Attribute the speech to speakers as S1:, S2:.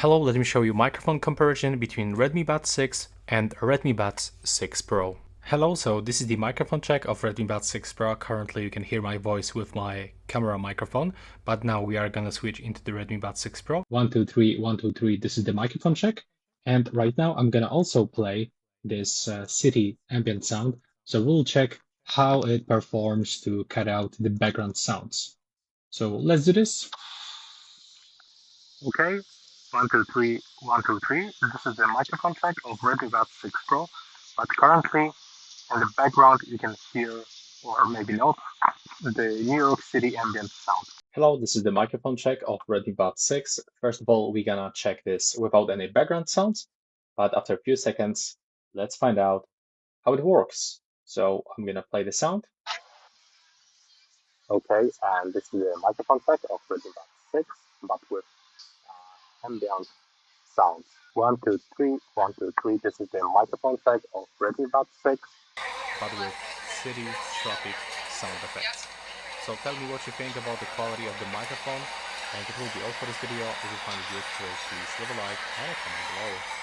S1: Hello, let me show you microphone comparison between Redmi Buds 6 and Redmi Buds 6 Pro. Hello, so this is the microphone check of Redmi Buds 6 Pro. Currently you can hear my voice with my camera microphone, but now we are gonna switch into the Redmi Buds 6 Pro. 1, 2, 3, 1, 2, 3, this is the microphone check. And right now I'm gonna also play this city ambient sound. So we'll check how it performs to cut out the background sounds. So let's do this. Okay, 1, 2, 3, 1, 2, 3. This is the microphone check of Redmi Buds 6 Pro. But currently, in the background, you can hear, or maybe not, the New York City ambient sound. Hello, this is the microphone check of Redmi Buds 6. First of all, we're gonna check this without any background sounds. But after a few seconds, let's find out how it works. So I'm gonna play the sound. Okay, and this is the microphone check of Redmi Buds 6, but with ambient sounds. 1, 2, 3, 1, 2, 3. This is the microphone check of Redmi Buds 6. But with city traffic sound effects. So tell me what you think about the quality of the microphone. And it will be all for this video. If you find it useful, please leave a like and a comment below.